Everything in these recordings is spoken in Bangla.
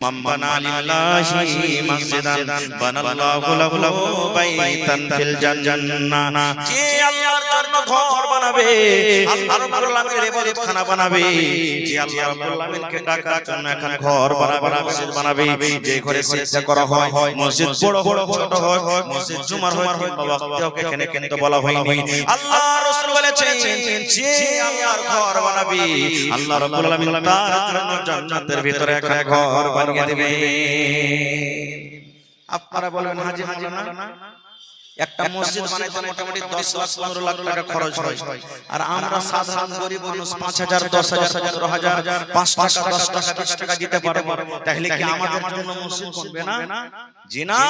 মান বানা লিল্লাহি মাসজিদান বানাল্লাহু লাহু বাইতান ফিল জান্নাহ। যে আল্লাহর জন্য ঘর বানাবে, আল্লাহ রাব্বুল আলামিনের ইবাদতখানা বানাবে, যে আল্লাহ রাব্বুল আলামিনকে ডাকার জন্য এখন ঘর বানাবে, মসজিদ বানাবে, যে ঘরে সিজদা করা হয়, মসজিদ বড় বড় ছোট হয়, মসজিদ জুমার হয় কিংবা ওয়াক্তেও এখানে কিন্তু বলা হয়নি। আল্লাহ রাসূল বলেছেন যে আল্লাহর ঘর বানাবে, আল্লাহ রাব্বুল আলামিন তার জন্য জান্নাতের ভিতরে একটা ঘর বানিয়ে দেবে। আপনারা বলবেন হাজী মাওলানা একটা মসজিদ বানাইতে মোটামুটি 10 লাখ 15 লাখ টাকা খরচ হয়, আর আমরা সাধারণ গরিব মানুষ 5000 10000 15000 5 টাকা 10 টাকা 20 টাকা দিতে পারবো, তাহলে কি আমাদের জন্য মসজিদ করবে না? জি না।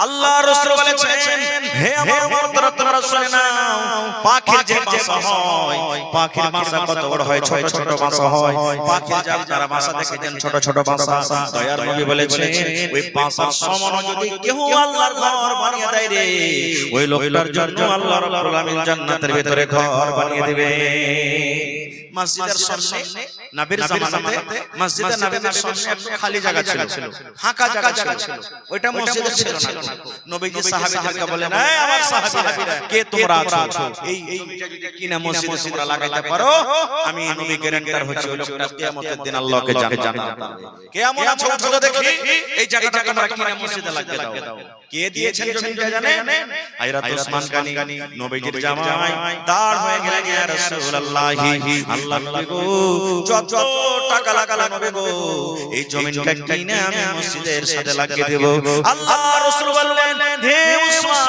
আল্লাহ রাসূল বলেছেন হে আমার উম্মতরা তোমরা শুনে নাও, পাখির যে বাসা হয়, পাখির বাসা কত বড় হয়, ছোট ছোট বাসা হয়, পাখির যারা বাসা দেখেছেন ছোট ছোট বাসা, দয়ার নবী বলেছেন ওই বাসার সমান যদি কেউ আল্লাহর ঘর বানিয়ে দেয় রে, ওই লোকটার জন্য আল্লাহ রাব্বুল আলামিন জান্নাতের ভিতরে ঘর বানিয়ে দিবে। মসজিদের সামনে নবীর জামানাতে মসজিদে নববীর সামনে একটু খালি জায়গা ছিল, ফাঁকা জায়গা ছিল, ওইটা মসজিদের ছিল না। নবীজি সাহাবীদেরকে বলেন এই আমার সাহাবীরা কে তোমরা আছো, এই এইটা যদি কিনা মসজিদে তোমরা লাগাইতে পারো, আমি নবী গ্যারান্টার হচ্ছি ওই লোকটা কিয়ামতের দিন আল্লাহকে জান্নাত পাবে। কেমন আছো চলো দেখি, এই জায়গাটা তোমরা কিনা মসজিদে লাগিয়ে দাও। কে দিয়েছেন জমিটা জানেন? হযরত ওসমান গনি নবীজির জামাই দাঁড় হয়ে গেলেন, ইয়া রাসূলুল্লাহি আল্লাহ নবী গো যত টাকা লাগালা নবী গো এই জমিটা কিনে আমি মসজিদের সাথে লাগিয়ে দেব। আল্লাহ রাসূল বললেন হে ওসমান,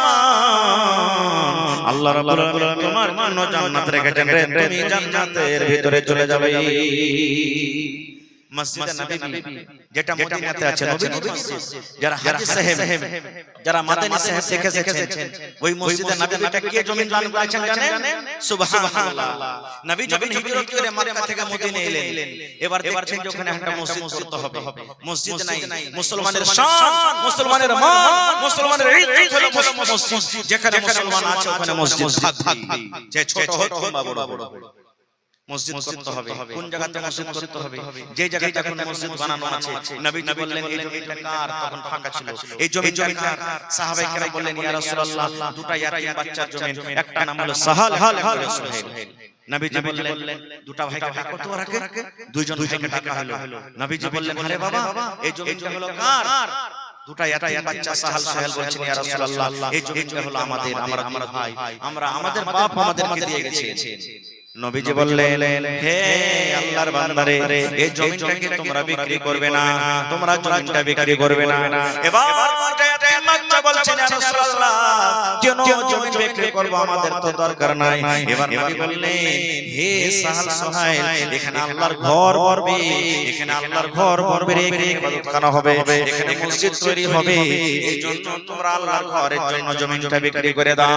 আল্লাহ রাব্বুল আলামিন তোমার জন্য জান্নাত রেখেছেন রে, তুমি জান্নাতের ভিতরে চলে যাবে। মসজিদে নববী যেটা মদিনাতে আছে, নবীর মসজিদ, যারা হাজী সাহেব যারা মাদানী সাহেব দেখেছেন ওই মসজিদে নববীটা কে জমি দান করেছেন জানেন? সুবহানাল্লাহ। নবী যখন হিজরত করে মক্কা থেকে মদিনায় এলেন, এবার দেখছেন যে ওখানে একটা মসজিদ করতে হবে, মসজিদ নাই, মুসলমানের শান, মুসলমানের মান, মুসলমানের ইজ্জত হলো মসজিদ, যেখানে মুসলমান আছে ওখানে মসজিদ থাকবে, যে ছোট হোক কিংবা বড় মসজিদ করতে হবে। কোন জায়গাতে মসজিদ করতে হবে? যে জায়গাতে এখন মসজিদ বানানো আছে, নবী বললেন এই জমিটা কার? তখন ফাঁকা ছিল, এই জমি কার? সাহাবায়ে কেরাম বললেন ইয়া রাসূলুল্লাহ দুটো ইয়াতীম বাচ্চার জমি, একটা নাম হলো সাহাল, একটা হলো সুহেল। নবীজি বললেন দুটো ভাইকে ডাকো তো, রাখে দুইজন ভাইকে ডাকা হলো। নবীজি বললেন আরে বাবা এই জমিটা হলো কার? দুটো ইয়াতীম বাচ্চা সাহাল সুহেল বলছেন ইয়া রাসূলুল্লাহ এই জমিটা হলো আমাদের, আমরা ভাই, আমরা আমাদের বাপ আমাদেরকে দিয়ে গেছে। নবীজি বললেন হে আল্লাহর বান্দারে এই জমিটাকে তোমরা বিক্রি করবে না, তোমরা জমিটা বিক্রি করবে না। এবার বাচ্চা বলছেন ইয়া রাসূলুল্লাহ কেন জমি বিক্রি করব, আমাদের তো দরকার নাই। এবার নবী বললেন হে সাহাল সুহাইল এখানে আল্লাহর ঘর করবে, এখানে আল্লাহর ঘর করবে, এখানে ইবাদতখানা হবে, এখানে মসজিদ তৈরি হবে, এই জন্য তোমরা আল্লাহর ঘরের জন্য জমিটা বিক্রি করে দাও।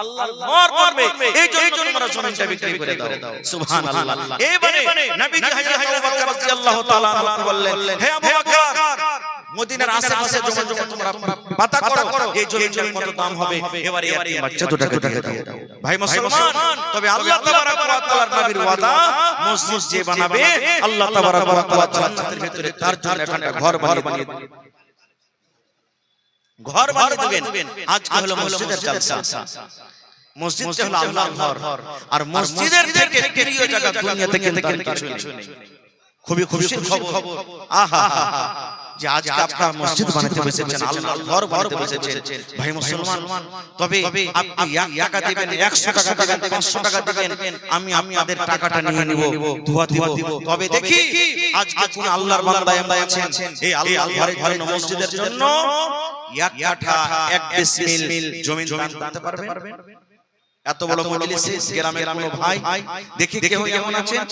আল্লাহর ঘর করবে এই জন্য তোমরা জমিটা বিক্রি করে দাও। সুবহানাল্লাহ। এবারে নবীজি হযরত আবু বকর রাদিয়াল্লাহু তাআলা আনহু বললেন হে আবু বকর মদিনার আশেপাশে জমি তোমরা পাতা করো, এই জমির কত দাম হবে, এবারে এই বাচ্চা দুটাকে দিয়ে দাও। ভাই মুসলমান, তবে আল্লাহ তাবারক ওয়া তাআলার নবীর ওয়াদা মসজিদ যে বানাবে আল্লাহ তাবারক ওয়া তাআলা জান্নাতের ভিতরে তার জন্য একটা ঘর বানিয়ে দিবেন, ঘর বানিয়ে দিবেন। আজকে হলো মসজিদের জলসা, মসজিদটা হলো আল্লাহর ঘর, আর মসজিদের থেকে প্রিয় জায়গা দুনিয়াতে কিন্তু কিছু নেই। খুবই খুশির খবর, আহা যে আজকে আপনারা মসজিদ বানাতে বসেছেন, আল্লাহর ঘর বানাতে বসেছেন। ভাই মুসলমান, তবে আপনি টাকা দিবেন, 100 টাকা দিবেন, 500 টাকা দিবেন, আমি আপনাদের টাকাটা নিয়ে নিব, দোয়া দিব। তবে দেখি আজকে কোন আল্লাহর বান্দা এমন আছেন এই আল্লাহর ঘরের জন্য, মসজিদের জন্য এক কাঠা 1 ডিসমিল জমি দান করতে পারবেন? এত বড় মজলিসে গ্রামের কোনো ভাই দেখি কেউ এমন আছেন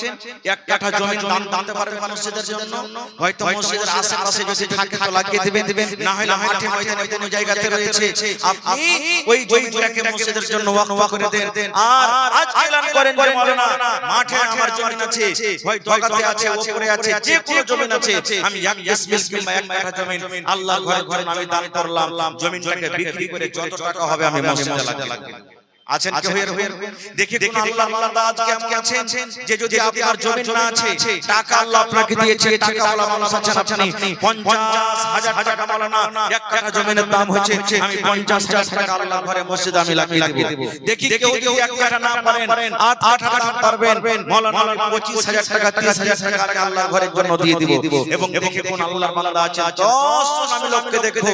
এক কাঠা জমি দান দিতে পারবেন মসজিদের জন্য? হয়তো মসজিদের আশেপাশে যদি থাকে তো লাগিয়ে দিবেন, না হলে মাঠে ময়দানে কোনো জায়গাতে রয়েছে আপনি ওই জমিটাকে মসজিদের জন্য ওয়াকফ করে দেন। আর আজ এলান করেন যে মাওলানা মাঠে আমার জমি আছে, হয় দগাতে আছে, উপরে আছে, যে কোনো জমি আছে, আমি 1 ডিসমিল কিংবা 1 কাঠা জমি আল্লাহর ঘরে আমি দান করলাম, জমিটাকে বিক্রি করে যত টাকা হবে আমি মসজিদে লাগিয়ে দেব। আছেন কেউ এর দেখি কোন আল্লাহর বান্দা আজ কেমন আছেন যে যদি আপনার জমি না আছে টাকা আল্লাহ আপনাকে দিয়েছে টাকাওয়ালা মানুষ আছেন আপনি 50,000 টাকা মাওলানা এক টাকা জমির দাম হচ্ছে আমি 50,000 টাকা আল্লাহর ঘরে মসজিদে আমি লাগিয়ে দেব দেখি কেউ যদি এক টাকা না পারেন 8 টাকা পারবেন মাওলানা 25,000 টাকা 30,000 টাকা আমি আল্লাহর ঘরের জন্য দিয়ে দিব এবং দেখি কোন আল্লাহর বান্দা আছে 10 জন আমি লোককে দেখবো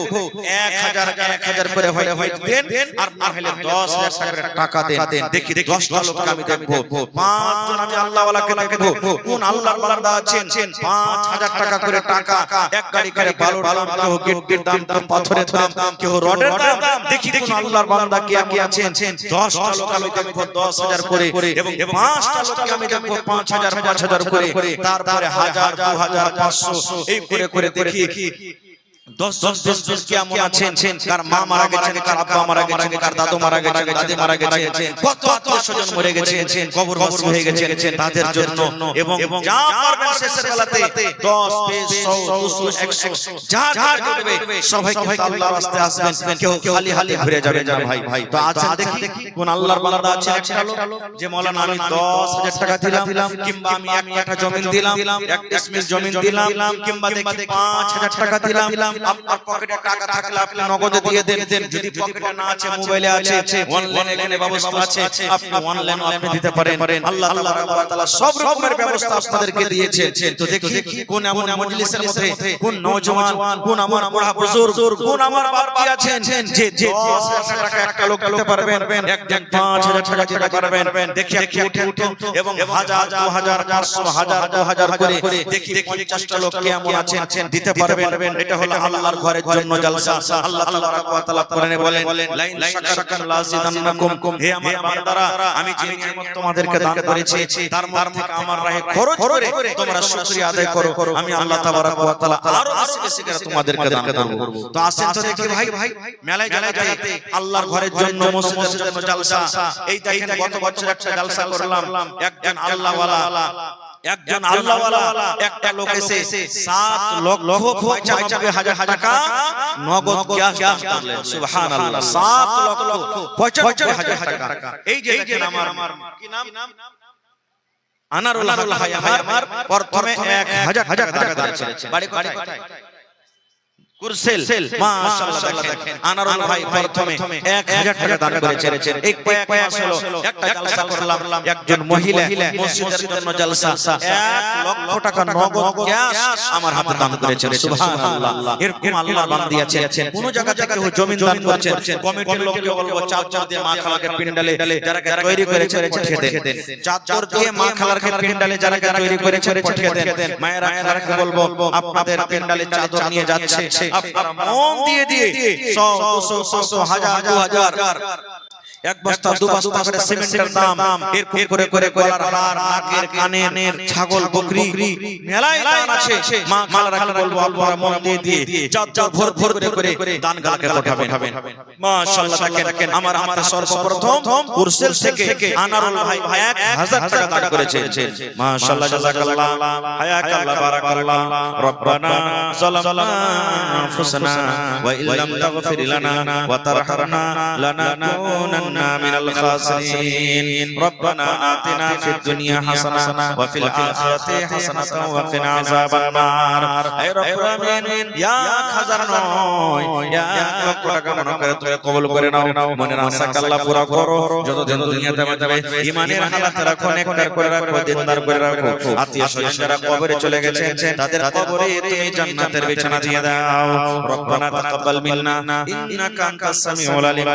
1000 করে হয় দেন আর না হলে 10,000 টাকা দেন দেখি 10টা লোককে আমি দেখবো 5 জন আমি আল্লাহ ওয়ালাকে দেখবো কোন আল্লাহর বান্দা আছেন 5,000 টাকা করে টাকা এক গাড়ি করে বালুর দাম কেউ গিট্টির দাম পাথরের দাম কেউ রডের দাম দেখি কোন আল্লাহর বান্দা কি আছেন 10টা লোক আমি দেখবো 10,000 করে এবং 5টা লোককে আমি দেখবো 5,000 করে তারপরে 1000 2000 500 এই করে দেখি 10 জন কেমন আছেন কার মা মারা গেছেন কার আব্বা মারা গেছেন কার দাদু মারা গেছেন দাদি মারা গেছেন কত আত্মীয়স্বজন মরে গেছেন কবরবাসী হয়ে গেছেন তাদের জন্য এবং যা করবেন শেষের বেলাতে 10 20 100 200 100 যা করবে সবাই কিন্তু আল্লাহর রাস্তায় আসবেন কেউ খালি ঘুরে যাবে না ভাই তো আচ্ছা দেখি কোন আল্লাহর বান্দা আছে একটা লোক যে মাওলানা আমি 10,000 টাকা দিলাম কিংবা আমি এক কাঠা জমি দিলাম এক ডিসমিল জমি দিলাম কিংবা দেখি 5,000 টাকা দিলাম আপনার পকেটে টাকা থাকলে আপনি নগদে দিয়ে দেন যদি পকেটে না আছে মোবাইলে আছে অনলাইনে এখানে ব্যবস্থা আছে আপনি অনলাইনে আপনি দিতে পারেন আল্লাহ তাআলা সব রকমের ব্যবস্থা আপনাদেরকে দিয়েছেন তো দেখি কোন এমন মজলিসের মধ্যে কোন নওজওয়ান কোন আমার বুড়া বুজুর্গ কোন আমার বাপ কি আছেন যে 10,000 টাকা একটা লোক দিতে পারবেন একজন 5,000 টাকা দিতে পারবেন দেখি উঠেন এবং 1000 2000 500 1000 2000 করে দেখি 50টা লোক কেমন আছেন দিতে পারবেন এটা হলো আল্লাহর ঘরের জন্য জলসা আল্লাহ তাবারাক ওয়া তাআলা কোরআনে বলেন লাইন শাকারতুম লাযিদান্নাকুম হে আমার বান্দারা আমি যে নিয়ামত তোমাদেরকে দান করেছি তার মধ্যে আমার রাহে খরচ করে তোমরা শুকরিয়া আদায় করো আমি আল্লাহ তাবারাক ওয়া তাআলা আরো বেশি করে তোমাদেরকে দান করব তো আসেন তো দেখি ভাই মেলায় জায়গাতে আল্লাহর ঘরের জন্য মসজিদের জন্য জলসা এই দেখেন গত বছর একটা জলসা করলাম একজন আল্লাহওয়ালা একটা লোক এসে 7,95,000 টাকা নগদ ক্যাশ দান করলেন সুবহানাল্লাহ 7,95,000 টাকা এই যে দেখেন আমার কি নাম আনারুল্লাহ ভাই আমার প্রথমে 1,000 টাকা দিয়েছেন বাড়ি কোথায় কুরসেল মাশাআল্লাহ দেখেন আনারুল ভাই প্রথমে 1,000 টাকা দান করেছেন এই কয়েক মাস হলো একটা জলসা করলাম একজন মহিলা মসজিদের জন্য জলসা 1,00,000 টাকা নগদ ক্যাশ আমার হাতে দান করেছেন সুবহানাল্লাহ এরকম আল্লাহর বান্দা আছেন কোন জায়গা থেকে জমি দান করেছেন কমিটির লোককে বলবো চাদর দিয়ে মা খালাকে পিন্ডালে যারা তৈরি করেছেন পাঠিয়ে দেন চাদর দিয়ে মা খালাকে পিন্ডালে যারা তৈরি করেছেন পাঠিয়ে দেন মায়েরা খালাকে বলবো আপনাদের পিন্ডালে চাদর নিয়ে যাচ্ছে আপনারা মন দিয়ে 100 200 500 1000 2000 এক বস্তা দু বস্তা করে সিমেন্টের দাম এরকম করে গলার হার নাকের কানের ছাগল বকরি মেলায় দান আছে মা খালাকে বলবো আপনারা মন দিয়ে যত ভোর করে দান গালকে পাঠাবেন মাশাআল্লাহ দেখেন আমার হাতে সর্বপ্রথম কুরসেল থেকে আনারুল ভাই 1,000 টাকা দান করেছেন মাশাআল্লাহ জাযাকাল্লাহ হায়াকাল্লাহ বারাকাল্লাহ রব্বানা যালামনা আনফুসানা ওয়া ইল্লাম তাগফির লানা ওয়া তারহামনা লানাকুনান্না من الخاسرين ربنا آتنا في الدنيا حسنة وفي الآخرة حسنة وقنا عذاب النار اے رب العالمین یا হাজার নয় ইয়া লক্ষ টাকা মনে করে তুমি কবুল করে নাও মনের আশাকে আল্লাহ পুরা করো যতদিন দুনিয়াতে বাঁচবে ঈমানের হালাত রাখো নেককার করে রাখো দিনদার করে রাখো আত্মীয় স্বজন যারা কবরে চলে গেছে তাদের কবরে তুমি জান্নাতের বিছানা দিয়ে দাও রব্বানা তাকাব্বাল মিন্না ইন্নাকা আনতাস সামিউল আলিম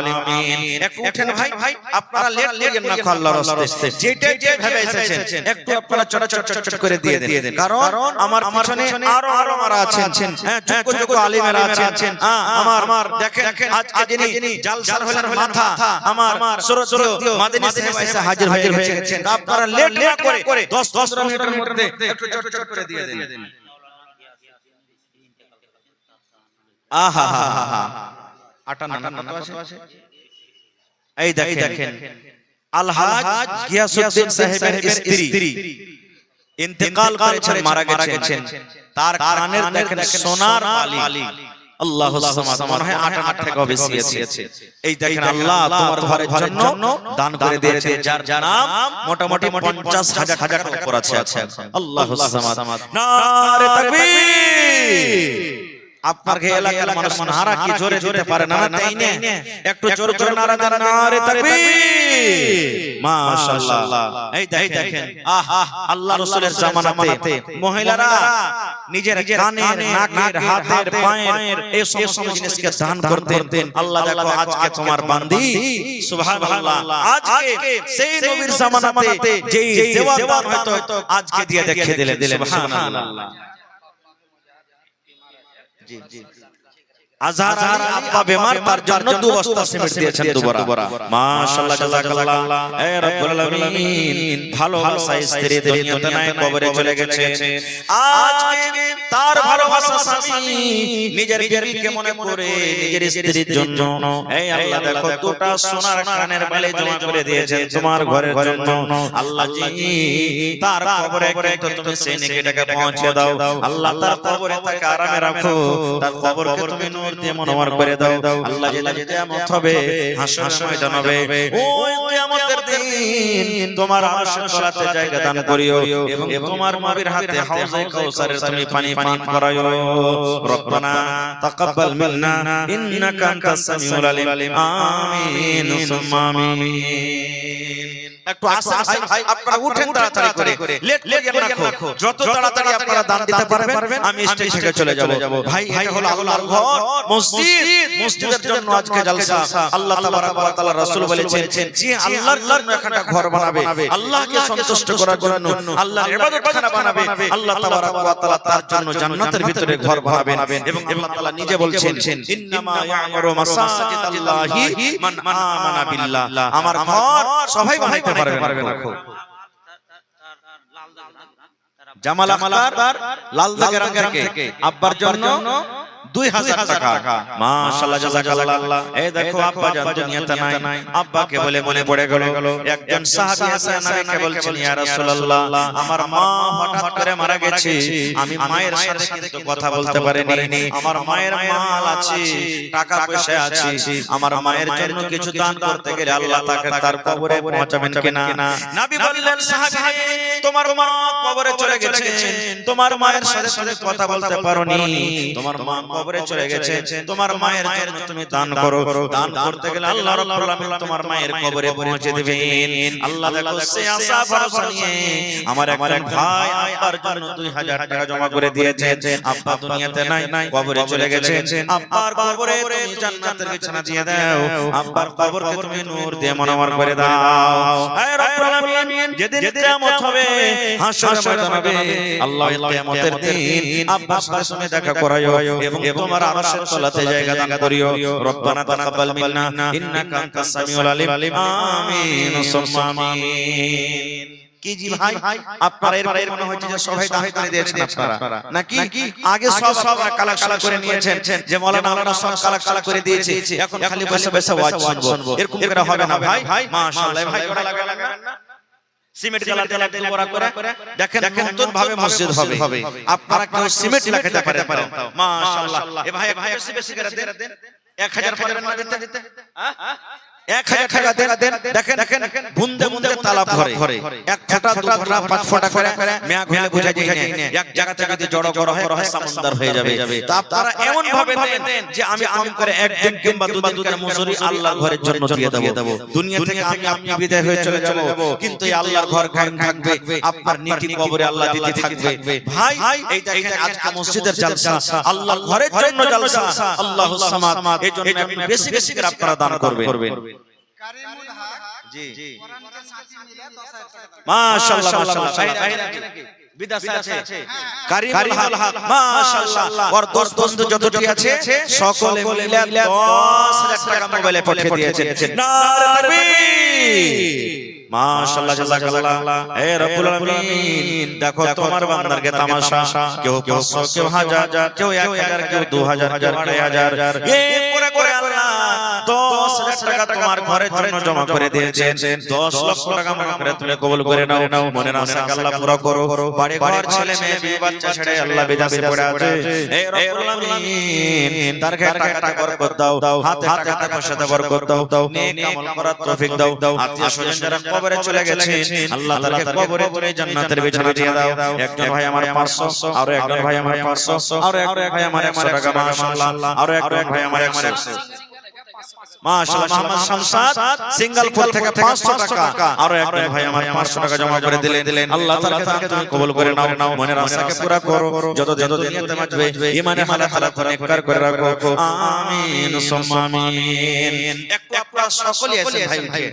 এক উঠেন ভাই আপনারা লেট করেন না আল্লাহর রাস্তায় যেটা যে ভাবে এসেছেন একটু আপনারা চট করে দিয়ে দেন কারণ আমার পিছনে আরো মারা আছেন হ্যাঁ যোগ্য আলিমেরা আছেন আমার দেখেন আজকে যিনি জালসার হলেন মাথা আমার সুরতীয় মাদানী সাহেব এসে হাজির হয়েছেন আপনারা লেট না করে 10 মিনিটের মধ্যে একটু চট করে দিয়ে দেন আহা আটা না আছে এই দেখেন আলহাজ গিয়াসউদ্দিন সাহেবের স্ত্রী ইন্তেকাল করেছেন মারা গেছেন তার কানের দেখেন সোনার মালি আল্লাহুস সামাদ মনে হয় 8 আনা থেকে বেশি আছে। এই দেখেন আল্লাহ তোমার ঘরের জন্য দান করে দিয়েছেন যার নাম মোটামুটি 50,000 টাকার উপর আছে। আল্লাহুস সামাদ। নারে তাকবীর। আপনার এলাকার মানুষ নারা কি জোরে দিতে পারে না? তাই না? একটু জোরে জোরে নারা দেন, নারে তাকবীর। মাশাআল্লাহ। এই দেখেন আল্লাহ রাসূলের জামানাতে মহিলারা নিজের কানের, নাকের, হাতের, পায়ের এই সমস্ত জিনিসকে দান করতেন। আল্লাহ দেখো আজকে তোমার বান্দি সুবহানাল্লাহ আজকে সেই নবীর জামানাতে যেই দেওয়া দান হয়তো আজকে দিয়ে দেখিয়ে দিলেন সুবহানাল্লাহ। জি জি আজহার আলী আব্বা বেমার, তার জন্য 2 বস্তা সিমেন্ট দিয়েছেন দুবারা। মাশাআল্লাহ জাযাকাল্লাহ। এ রব্বুল আলামিন ভালোবাসা স্ত্রী দুনিয়াতে নাই, কবরে চলে গেছে। আজকে তার ভালোবাসা স্বামী নিজের বিবিকে মনে করে নিজের স্ত্রীর জন্য এই আল্লাহ দেখো 2টা সোনার কানের বালি জমা করে দিয়েছেন তোমার ঘরের জন্য। আল্লাহ জি তার কবরে কিন্তু তুমি সেই নেকিটাকে পৌঁছে দাও। আল্লাহ তার কবরে তাকে আরামে রাখো, তার কবরকে তুমি নূর দিয়ে মনোহর করে দাও। আল্লাহ যেদিন কিয়ামত হবে, হাসরের ময়দান হবে, ওই কিয়ামতের দিন তোমার আরশের তলাতে জায়গা দান করিও এবং তোমার নবীর হাতে হাউজে কাউসারের তুমি পানি পান করায়ো। রব্বানা তাকাব্বাল মিন্না ইন্নাকা আনতাস সামিউল আলিম। আমিন সুম্মা আমিন। একটু আশা ভাই আপনারা উঠেন তাড়াতাড়ি করে, লেট করিয়েন না। যত তাড়াতাড়ি আপনারা দান দিতে পারবেন আমি স্টেজ থেকে চলে যাব। ভাই এটা হলো আল্লাহর ঘর, মসজিদ। মসজিদের জন্য আজকে জলসা। আল্লাহ তাবারাক ওয়া তাআলা রাসূল বলেছেন যে আল্লাহর জন্য একটা ঘর বানাবে, আল্লাহকে সন্তুষ্ট করার জন্য আল্লাহর ইবাদতখানা বানাবে, আল্লাহ তাবারাক ওয়া তাআলা তার জন্য জান্নাতের ভিতরে ঘর বানাবেন। এবং আল্লাহ তাআলা নিজে বলছেন ইন্নামা ইয়া'মুরু মাসাজিদাল্লাহি মান আমানা বিল্লাহ। আমার ঘর সবাই বানাইতে পারবে না। জামাল আখতার লালদাগের থেকে আব্বার জন্য 2000 টাকা। মাশাআল্লাহ জাযাকাল্লাহ। এই দেখো আব্বা জান দুনিয়াতে নাই, আব্বাকে বলে মনে পড়ে গেল একজন সাহাবী আছে, নবীকে বলছেন ইয়া রাসূলুল্লাহ আমার মা হঠাৎ করে মারা গেছে, আমি মায়ের সাথে কিন্তু কথা বলতে পারিনি, আমার মায়ের মাল আছে, টাকা পয়সা আছে, আমার মায়ের জন্য কিছু দান করতে গেলে আল্লাহ তাকে তার কবরে পৌঁছাবেন কিনা? নবী বললেন সাহাবী তোমার মা কবরে চলে গেছে, তোমার মায়ের সাথে তুমি কথা বলতে পারোনি, তোমার মা কবরে চলে গেছে, তোমার মায়ের জন্য তুমি দান করো। দান করতে গেলে আল্লাহ রাব্বুল আলামিন তোমার মায়ের কবরে পৌঁছে দিবেন। আল্লাহ দেখো সে আশা ভরসা নিয়ে আমার এক ভাই আব্বার জন্য 2000 টাকা জমা করে দিয়েছে। আব্বা দুনিয়াতে নাই, কবরে চলে গেছে, আব্বার কবরে তুমি জান্নাতের বিছানা দিয়ে দাও, আব্বার কবরকে তুমি নূর দিয়ে মনোহর করে দাও। হে রব্বুল আলামিন যেদিন কিয়ামত হবে, হাসরের ময়দান হবে, আল্লাহ কিয়ামতের দিন আব্বার সাথে তুমি দেখা করায়ো এবং তোমার আরশের তলাতে জায়গা দান করিও। রব্বানা তাকাব্বাল মিন্না ইন্নাকা আনতাস সামিউল আলিম। আমিন সুম্মা আমিন। কি জি ভাই আপনারা এর মনে হচ্ছে যে সবাই দান করে দিয়েছেন আপনারা নাকি আগে সব কালেকশন করে নিয়েছেন যে মাওলানা আমরা সব কালেকশন করে দিয়েছি, এখন খালি বসে বসে ওয়াজ শুনবো, এরকম করে হবে না ভাই। মাশাআল্লাহ ভাই জোড়া লাগাবেন না, সিমেন্ট জ্বালাতে লাগতে বড় করে দেখেন নতুন ভাবে মসজিদ হবে। আপনারা কেউ সিমেন্ট লাগাতে পারেন? মাশাআল্লাহ। এ ভাই বেশি বেশি করে দেন, 1000 পারবেন না দিতে? 1000 টাকা দেন। দেখেন বুন্দে বুন্দে তালাব ভরে, 1 ফোঁটা 2 ফোঁটা 5 ফোঁটা করে মেয়া ঘুরে বুঝা যায় না, এক জায়গা থেকে যদি জড়ো হয় সমুদ্র হয়ে যাবে। তো আপনারা এমন ভাবে দেন যে আমি কম করে 1 দিন কিংবা 2 দিন করে মজুরি আল্লাহর ঘরের জন্য দিয়ে দেব। দুনিয়া থেকে আপনি বিদায় হয়ে চলে যাব, কিন্তু এই আল্লাহর ঘর কায়েম থাকবে, আপনার নেকি কবরে আল্লাহ দিতে থাকবে। ভাই এই দেখেন আজকে মসজিদের জলসা, আল্লাহর ঘরের জন্য জলসা, আল্লাহুস সামাদ। এই জন্য আপনি বেশি বেশি করে আপনারা দান করবেন। কারিমুল হক জি কোরআনকে সাথী মিলে 10000 টাকা। মাশাআল্লাহ মাশাআল্লাহ। বিদাস আছে কারিমুল হক মাশাআল্লাহ। আর দোস্ত বন্ধু যতটি আছে সকলে মিলে 10000 টাকা মোবাইলে পাঠিয়ে দিয়েছেন। নারে তাকবীর। মাশাআল্লাহ জাযাকাল্লাহ। হে রব্বুল আলামিন দেখো তোমার বান্দারকে তামাশা, কেউ 500 কেউ 1000 কেউ 1000 কেউ 2000 কেউ 2500 এই করে আল্লাহ 10,000 টাকা তোমার ঘরের জন্য জমা করে দিয়েছেন 10 লক্ষ টাকা মনে করে তুমি কবুল করে নাও মনের আশা আল্লাহ পুরো করো বাড়ি ঘর ছেলে মেয়ে বিয়ে বাচ্চা ছেড়ে আল্লাহ বিদেশে পড়ে আছে হে রব্বুল আলামিন তার টাকাতে বরকত দাও হাতে টাকাতে পয়সাতে বরকত দাও নেক আমল করার তৌফিক দাও আত্মীয় স্বজন যারা কবরে চলে গেছে আল্লাহ তাআলা কবরে পড়ে জান্নাতের বিছানা দিয়ে দাও একজন ভাই আমার 500 আর একজন ভাই আমার 500 আর একজন ভাই আমার 100 টাকা মাশাআল্লাহ আর একজন ভাই আমার 100 মাশাআল্লাহ মোহাম্মদ শামসাদ সিঙ্গালপুর থেকে 500 টাকা আর একজন ভাই আমার 500 টাকা জমা করে দিলেন আল্লাহ তাআলা তুমি কবুল করে নাও মনের আশাকে পুরা করো যত দুনিয়াতে বাঁচবে ঈমানে হালাত নেককার করে রাখো আমিন সুম্মা আমিন একটু আপনারা সকলেই আছেন ভাই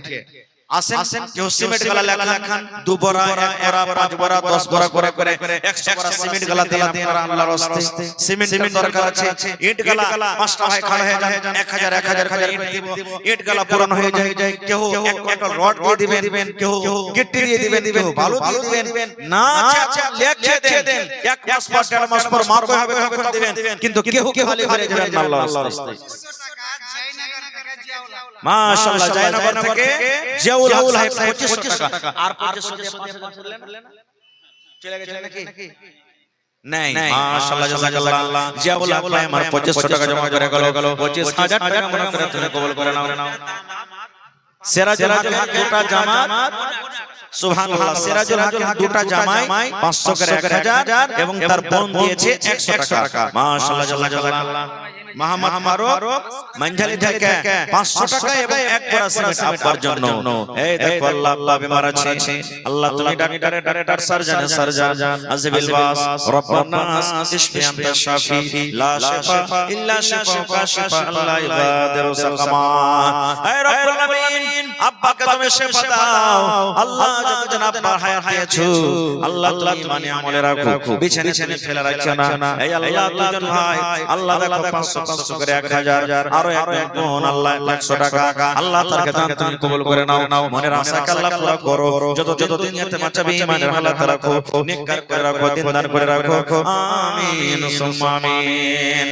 আসেন কেউ সিমেন্ট গালা লেখান 2 বড়া 1 বড়া 5 বড়া 10 বড়া করে 100 বড়া সিমেন্ট গালা দিয়ে আপনারা আল্লাহর রাস্তায় সিমেন্ট দরকার আছে ইট গালা পাঁচটা ভাই খাড়া হয়ে যায় 1000 ইট দিব ইট গালা পূরণ হয়ে যায় কেউ একটা রড দিয়ে দিবেন কেউ গিট্টি দিয়ে দিবেন কেউ বালু দিয়ে দিবেন না লিখে দেন 1 মাস পর 1.5 মাস পর মারতে হবে তখন দিবেন কিন্তু কেউ খালি হয়ে যাবেন আল্লাহর রাস্তায় মাশাআল্লাহ জয়নগর থেকে জিয়াউল হক 2500 টাকা আর 2500 দিয়ে 5000 করলেন চলে গেছে নাকি নাই মাশাআল্লাহ জাযাকাল্লাহ জিয়াউল হক ভাই আমার 2500 টাকা জমা করে গেল 25000 টাকা মনে করে তুমি কবুল করে নাও সিরাজুল হক দুটা জামাত সুবহানাল্লাহ সিরাজুল হক দুটা জামাই 500 করে 1000 এবং তার বোন দিয়েছে 100 টাকা মাশাআল্লাহ জাযাকাল্লাহ মোহাম্মদ ফারুক মানঝালি থেকে 500 টাকা এবং এক বড়া সিমেন্ট আপনার জন্য এই দেখো আল্লাহ বিমার আছে আল্লাহ তুমি ডাক্তার সার্জন আযবিল বাস রব্বান নাস ইশফি আনতা শাফি লা শিফা ইল্লা শিফাউকা শিফা আল্লাহ ইবাদিরু সাকামা হে রব্বুল আলামিন আব্বাকে তুমি শিফা দাও আল্লাহ যতদিন আব্বার হায়াত দিয়েছো আল্লাহ তুমি ইমানে আমলে রাখো বিছানে ফেলে রাখছো না হে আল্লাহ দুজন ভাই আল্লাহ দেখো 500 করে 1000 আর একজন আল্লাহ 100 টাকা আল্লাহ তার কাছে তুমি কবুল করে নাও মনের আশাকে আল্লাহ পুরো করো যত দুনিয়াতে বাঁচাবে ঈমানের হালাত রাখো নেককার করে রাখো দিনদার করে রাখো আমিন সুম্মা আমিন।